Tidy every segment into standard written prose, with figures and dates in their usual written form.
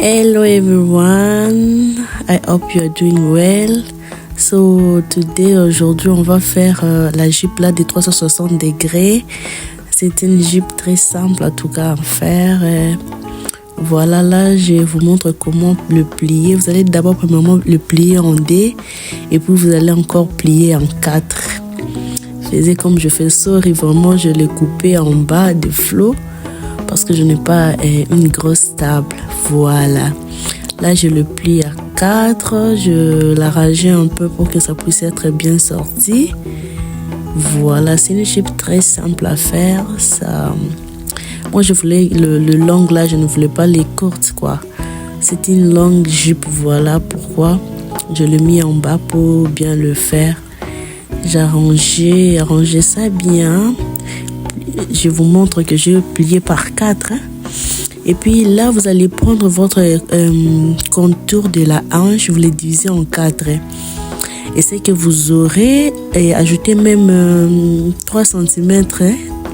Hello everyone, I hope you are doing well. So today, aujourd'hui, on va faire la jupe là de 360 degrés. C'est une jupe très simple en tout cas à faire. Voilà, là, je vous montre comment le plier. Vous allez d'abord premièrement le plier en D et puis vous allez encore plier en 4. Faisais comme je fais ça, vraiment, je l'ai coupé en bas de flot parce que je n'ai pas une grosse table. Voilà. Là, je le plie à 4. Je l'arrange un peu pour que ça puisse être bien sorti. Voilà, c'est une jupe très simple à faire. Ça, moi, je voulais le long là, je ne voulais pas les courtes, quoi. C'est une longue jupe, voilà pourquoi je l'ai mis en bas pour bien le faire. J'ai arrangé ça bien. Je vous montre que j'ai plié par 4. Et puis là, vous allez prendre votre contour de la hanche, vous les divisez en 4. Et c'est que vous aurez ajouté même 3 cm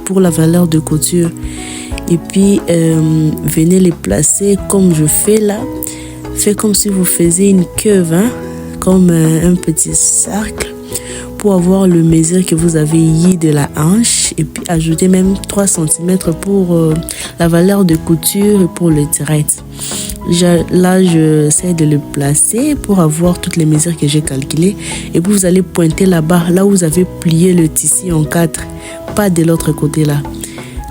pour la valeur de couture. Et puis, venez les placer comme je fais là. Faites comme si vous faisiez une queue, comme un petit cercle, pour avoir le mesure que vous avez eu de la hanche. Et puis, ajoutez même 3 cm pour la valeur de couture et pour le direct. Là, j'essaie de le placer pour avoir toutes les mesures que j'ai calculées. Et puis, vous allez pointer là-bas, là où vous avez plié le tissu en 4, pas de l'autre côté là.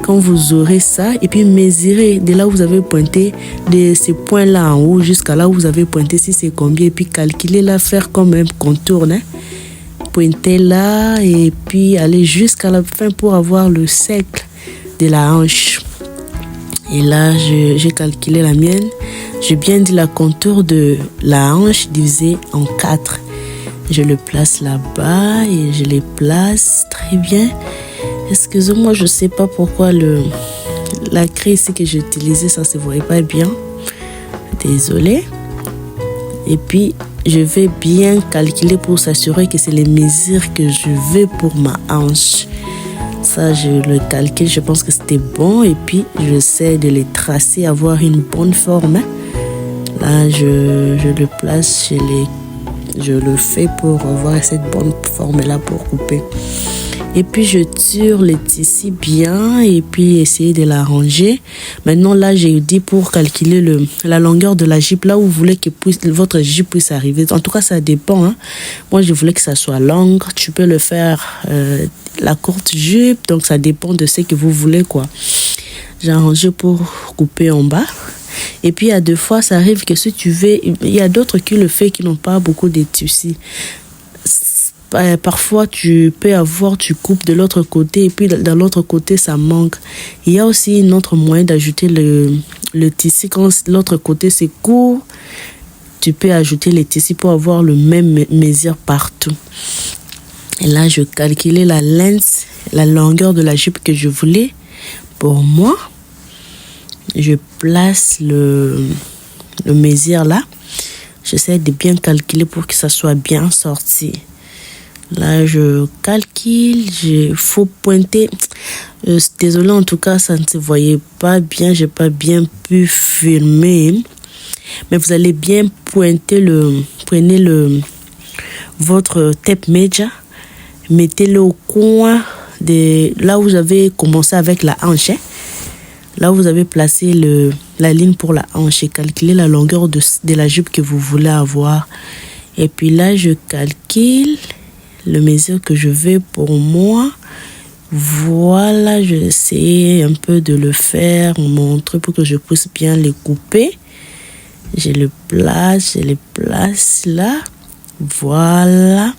Quand vous aurez ça, et puis mesurez de là où vous avez pointé, de ces points-là en haut jusqu'à là où vous avez pointé, si c'est combien, et puis calculez là, faire comme un contour, pointer là, et puis aller jusqu'à la fin pour avoir le cercle de la hanche. Et là, j'ai calculé la mienne. J'ai bien dit la contour de la hanche divisé en 4. Je le place là-bas et je les place très bien. Excusez-moi, je ne sais pas pourquoi la craie ici que j'ai utilisée, ça ne se voyait pas bien. Désolée. Et puis, je vais bien calculer pour s'assurer que c'est les mesures que je veux pour ma hanche. Ça, je le calcule, je pense que c'était bon. Et puis, j'essaie de les tracer, avoir une bonne forme. Là, je le place, je le fais pour avoir cette bonne forme-là pour couper. Et puis, je tire le tissu bien et puis essayer de l'arranger. Maintenant, là, j'ai dit pour calculer la longueur de la jupe, là où vous voulez que votre jupe puisse arriver. En tout cas, ça dépend. Moi, je voulais que ça soit longue. Tu peux le faire la courte jupe. Donc, ça dépend de ce que vous voulez, quoi. J'ai arrangé pour couper en bas. Et puis, il y a 2 fois, ça arrive que si tu veux... Il y a d'autres qui le font qui n'ont pas beaucoup de tissus. Parfois, tu coupes de l'autre côté et puis dans l'autre côté, ça manque. Il y a aussi un autre moyen d'ajouter le tissu. Quand l'autre côté, c'est court, tu peux ajouter les tissus pour avoir le même mesure partout. Et là, je calculais la longueur de la jupe que je voulais. Pour moi, je place le mesure là. J'essaie de bien calculer pour que ça soit bien sorti. Là, je calcule, il faut pointer. Désolé, en tout cas, ça ne se voyait pas bien. Je n'ai pas bien pu filmer. Mais vous allez bien pointer prenez votre tape measure. Mettez-le au coin de là où vous avez commencé avec la hanche. Là où vous avez placé la ligne pour la hanche. Et calculez la longueur de la jupe que vous voulez avoir. Et puis là, je calcule le mesure que je veux pour moi. Voilà, je vais essayer un peu de le faire, montrer pour que je puisse bien les couper. Je les place là. Voilà.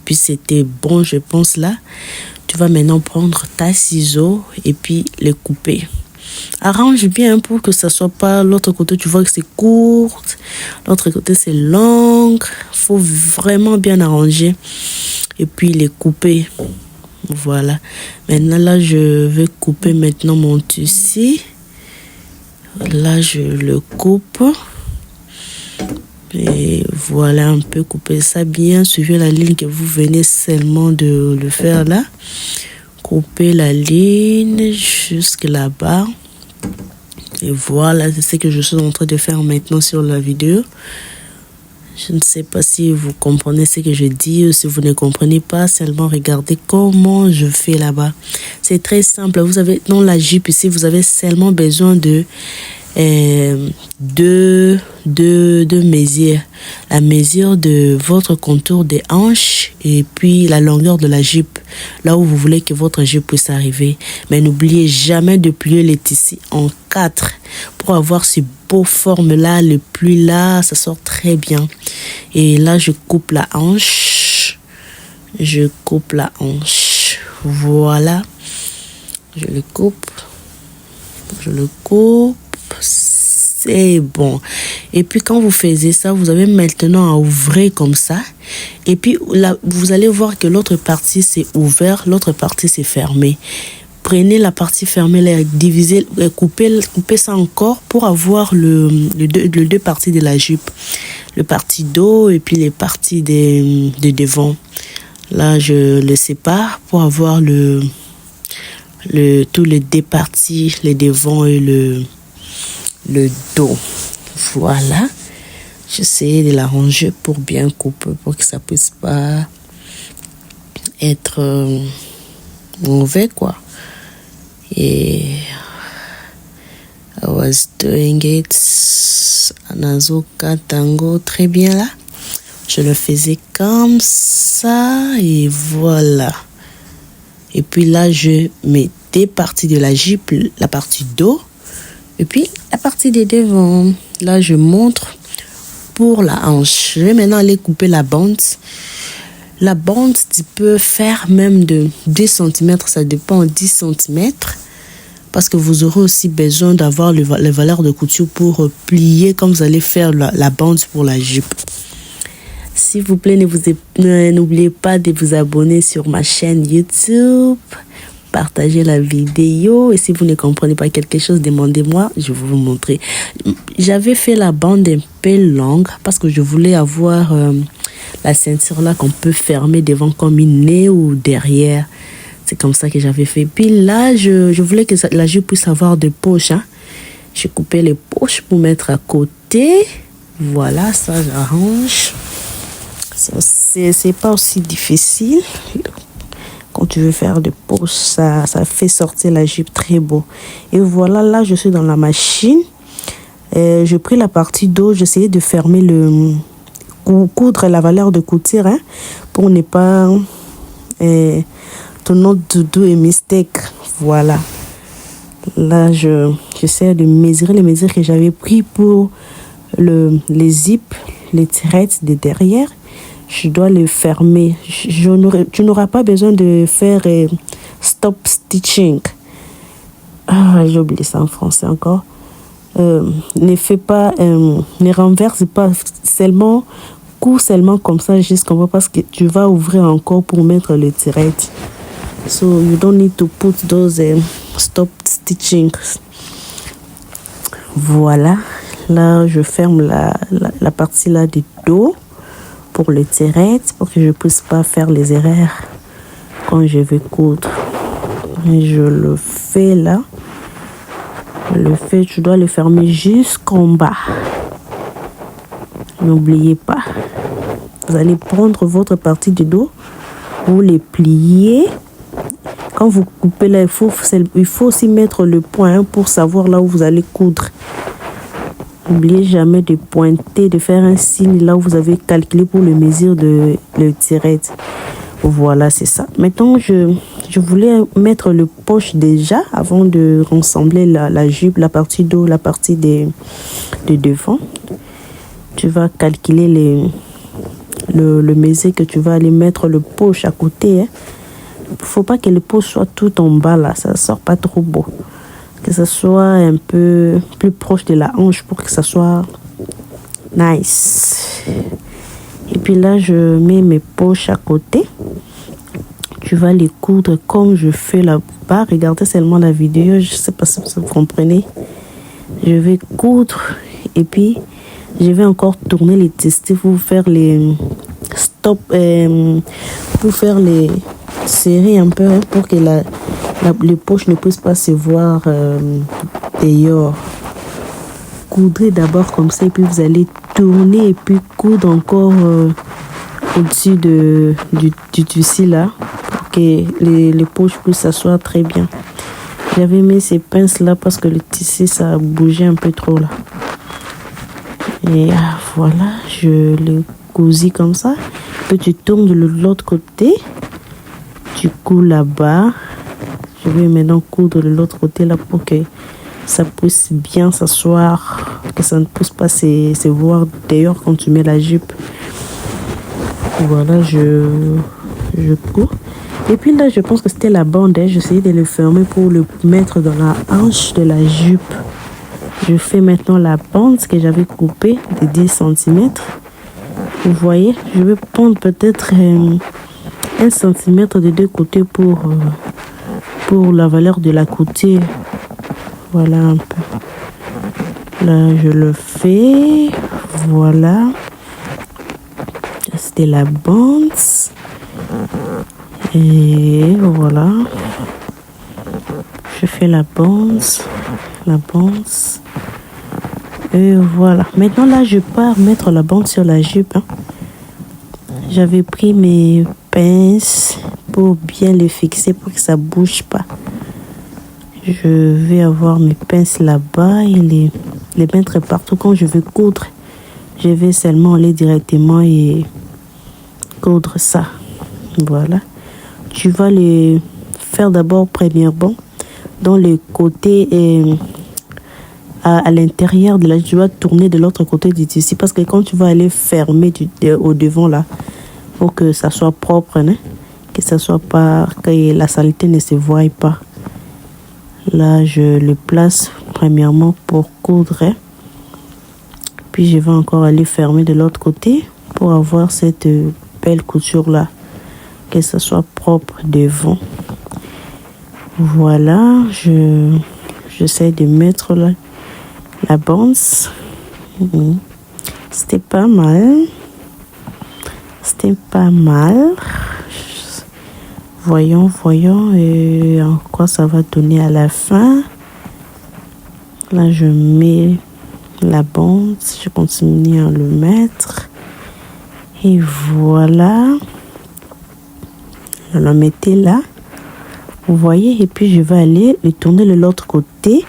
Puis c'était bon, je pense là. Tu vas maintenant prendre ta ciseau et puis les couper. Arrange bien pour que ça soit pas l'autre côté, tu vois que c'est court, l'autre côté c'est long. Faut vraiment bien arranger et puis les couper. Voilà. Maintenant là, je vais couper maintenant mon tissu. Là, je le coupe. Et voilà, un peu couper ça bien. Suivez la ligne que vous venez seulement de le faire là. Coupez la ligne jusque là-bas. Et voilà, c'est ce que je suis en train de faire maintenant sur la vidéo. Je ne sais pas si vous comprenez ce que je dis ou si vous ne comprenez pas, seulement regardez comment je fais là-bas. C'est très simple. Vous avez dans la jupe ici, vous avez seulement besoin de deux mesures. La mesure de votre contour des hanches et puis la longueur de la jupe, là où vous voulez que votre jupe puisse arriver. Mais n'oubliez jamais de plier les tissus en 4 pour avoir ce beau forme-là. Le pli là, ça sort très bien. Et là, je coupe la hanche. Je coupe la hanche. Voilà. Je le coupe. Je le coupe. C'est bon. Et puis quand vous faites ça, vous avez maintenant à ouvrir comme ça. Et puis là, vous allez voir que l'autre partie c'est ouvert, l'autre partie c'est fermé. Prenez la partie fermée, la divisez, coupez ça encore pour avoir les deux parties de la jupe. Le partie dos et puis les parties de devant. Là, je le sépare pour avoir tous les deux parties, les devants et le dos. Voilà. J'essaie de l'arranger pour bien couper, pour que ça puisse pas être mauvais, quoi. Et I was doing it Anazuka Tango très bien là. Je le faisais comme ça et voilà. Et puis là, je mets des parties de la jupe, la partie dos et puis la partie des devants. Là, je montre pour la hanche. Je vais maintenant aller couper la bande. La bande, tu peux faire même de 10 cm, ça dépend, 10 cm. Parce que vous aurez aussi besoin d'avoir les valeurs de couture pour plier comme vous allez faire la bande pour la jupe. S'il vous plaît, n'oubliez pas de vous abonner sur ma chaîne YouTube. Partagez la vidéo. Et si vous ne comprenez pas quelque chose, demandez-moi, je vais vous montrer. J'avais fait la bande un peu longue parce que je voulais avoir la ceinture là qu'on peut fermer devant comme une nez ou derrière. C'est comme ça que j'avais fait. Puis là, je voulais que la jupe puisse avoir des poches. Hein. J'ai coupé les poches pour mettre à côté. Voilà, ça j'arrange. C'est pas aussi difficile. Quand tu veux faire des poches, ça fait sortir la jupe très beau. Et voilà, là, je suis dans la machine. J'ai pris la partie dos. J'essayais de fermer coudre la valeur de couture hein, pour ne pas ton autre doudou et mistake. Voilà. Là, j'essaie de mesurer les mesures que j'avais pris pour les zips, les tirettes de derrière. Je dois les fermer. Tu n'auras pas besoin de faire stop stitching. Ah, j'ai oublié ça en français encore. Ne fais pas, ne renverse pas seulement, couds seulement comme ça jusqu'en bas parce que tu vas ouvrir encore pour mettre les tirettes. So you don't need to put those stop stitching. Voilà. Là, je ferme la partie là du dos pour les tirettes pour que je puisse pas faire les erreurs quand je vais coudre. Et je le fais là. Tu dois le fermer jusqu'en bas. N'oubliez pas. Vous allez prendre votre partie du dos, vous les pliez. Quand vous coupez là, il faut aussi mettre le point pour savoir là où vous allez coudre. N'oubliez jamais de pointer, de faire un signe là où vous avez calculé pour le mesure de le tirette. Voilà, c'est ça. Maintenant, je voulais mettre le poche déjà avant de rassembler la jupe, la partie dos, la partie de devant. Tu vas calculer le mesure que tu vas aller mettre le poche à côté. Hein. Faut pas que le poche soit tout en bas là, ça sort pas trop beau. Que ça soit un peu plus proche de la hanche pour que ça soit nice. Et puis là, je mets mes poches à côté. Tu vas les coudre comme je fais là-bas. Regardez seulement la vidéo, je sais pas si vous comprenez. Je vais coudre et puis je vais encore tourner les tissus pour faire les stop, pour faire les serrer un peu hein, pour que les poches ne puissent pas se voir dehors. coudrez d'abord comme ça et puis vous allez tourner et puis coudre encore au-dessus du tissu là pour que les poches puissent s'asseoir très bien. J'avais mis ces pinces là parce que le tissu ça bougeait un peu trop là. Et voilà, je le cousis comme ça. Puis tu tournes de l'autre côté. Tu couds là-bas. Je vais maintenant coudre de l'autre côté là pour que ça puisse bien s'asseoir. Que ça ne puisse pas se voir d'ailleurs quand tu mets la jupe. Voilà, je couds. Et puis là, je pense que c'était la bande. J'essayais de le fermer pour le mettre dans la hanche de la jupe. Je fais maintenant la bande que j'avais coupée de 10 cm. Vous voyez, je vais prendre peut-être 1 cm de deux côtés pour la valeur de la couture. Voilà un peu. Là, je le fais. Voilà. C'était la bande. Et voilà. Je fais la bande. La bande. Et voilà. Maintenant, là, je pars mettre la bande sur la jupe. J'avais pris mes pinces pour bien les fixer pour que ça ne bouge pas. Je vais avoir mes pinces là-bas et les mettre partout. Quand je vais coudre, je vais seulement aller directement et coudre ça. Voilà. Tu vas les faire d'abord premièrement dans le côté et à l'intérieur de la, tu vas tourner de l'autre côté du tissu parce que quand tu vas aller fermer au devant là, pour que ça soit propre, hein, que ça soit pas, que la saleté ne se voie pas. Là, je le place premièrement pour coudre. Hein. Puis je vais encore aller fermer de l'autre côté pour avoir cette belle couture là, que ça soit propre devant. Voilà, j'essaie de mettre la bande. C'était pas mal. C'était pas mal. Voyons et en quoi ça va donner à la fin. Là, je mets la bande. Je continue à le mettre. Et voilà. Je la mettais là. Vous voyez, et puis je vais aller le tourner de l'autre côté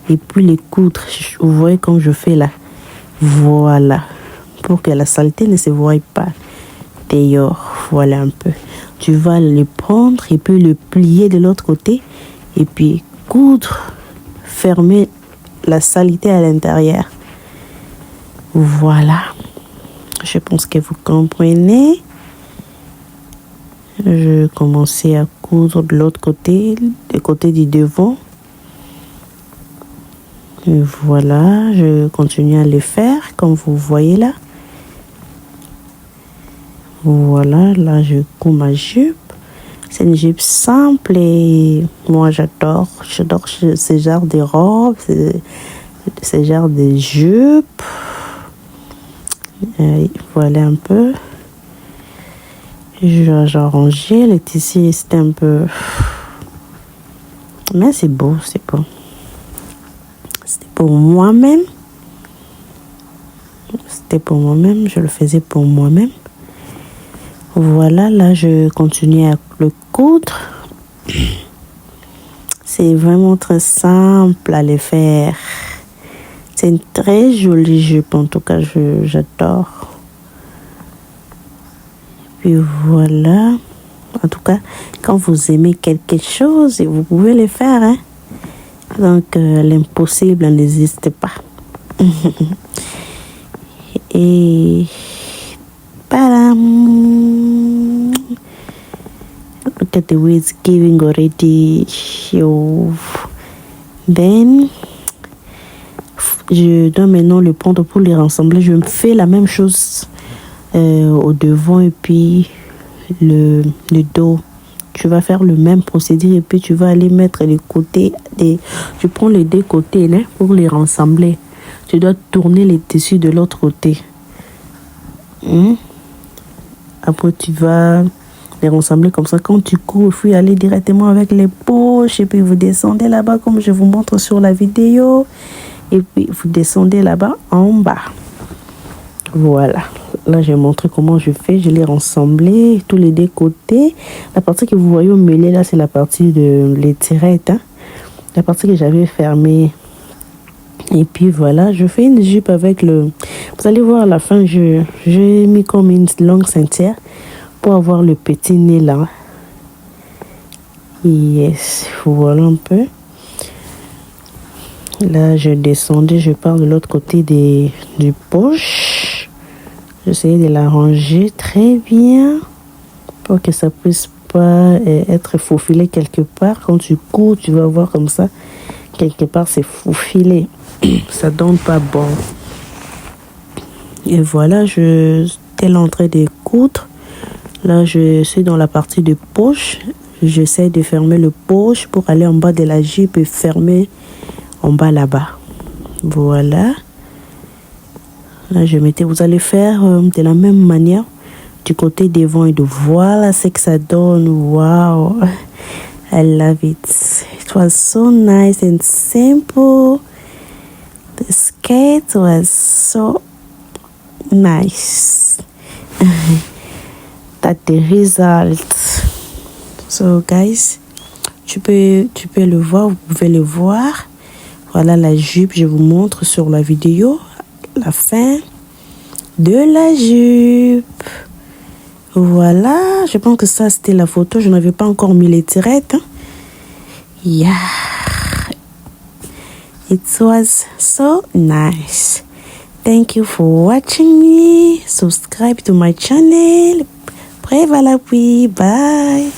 et puis les coudre. Vous voyez comme je fais là. Voilà. Pour que la saleté ne se voie pas. D'ailleurs, voilà un peu. Tu vas le prendre et puis le plier de l'autre côté et puis coudre, fermer la saleté à l'intérieur. Voilà. Je pense que vous comprenez. Je commençais à coudre de l'autre côté, du côté du devant. Et voilà, je continue à le faire comme vous voyez là. Voilà, là je couds ma jupe. C'est une jupe simple et moi j'adore ce genre de robe, ce genre de jupe. Voilà un peu. J'ai arrangé le tissu, c'était un peu... Mais c'est beau, c'est beau. C'était pour moi-même. C'était pour moi-même, je le faisais pour moi-même. Voilà, là je continue à le coudre. C'est vraiment très simple à le faire. C'est une très jolie jupe, en tout cas j'adore. Puis voilà. En tout cas, quand vous aimez quelque chose, vous pouvez le faire. Hein? Donc, l'impossible n'existe pas. Et... Padam! Look at the way it's giving already. Then, je dois maintenant le prendre pour les rassembler. Je fais la même chose au devant et puis le dos. Tu vas faire le même procédé et puis tu vas aller mettre les côtés. Tu prends les deux côtés là, pour les rassembler. Tu dois tourner les tissus de l'autre côté. Après, tu vas les rassembler comme ça. Quand tu cours, il faut y aller directement avec les poches et puis vous descendez là-bas comme je vous montre sur la vidéo. Et puis, vous descendez là-bas en bas. Voilà. Là, j'ai montré comment je fais. Je l'ai rassemblé tous les deux côtés. La partie que vous voyez au milieu, là, c'est la partie de l'étirette. Hein? La partie que j'avais fermée. Et puis, voilà. Je fais une jupe avec le... Vous allez voir à la fin, j'ai mis comme une longue ceinture pour avoir le petit nez là. Yes. Voilà un peu. Là, je descendais, je pars de l'autre côté du poche. J'essayais de l'arranger très bien pour que ça puisse pas être faufilé quelque part. Quand tu cours, tu vas voir comme ça. Quelque part, c'est faufilé. Ça donne pas bon. Et voilà, j'étais en train de coudre. Là, je suis dans la partie de poche. J'essaie de fermer le poche pour aller en bas de la jupe et fermer en bas là-bas. Voilà. Là, vous allez faire de la même manière du côté devant et de voilà ce que ça donne. Wow. I love it. It was so nice and simple. The skirt was so nice. That's the result. So guys, tu peux le voir, vous pouvez le voir. Voilà la jupe, je vous montre sur la vidéo la fin de la jupe. Voilà, je pense que ça c'était la photo, je n'avais pas encore mis les tirettes. Hein? Yeah, it was so nice. Thank you for watching me. Subscribe to my channel. Bref à l'appui. Bye.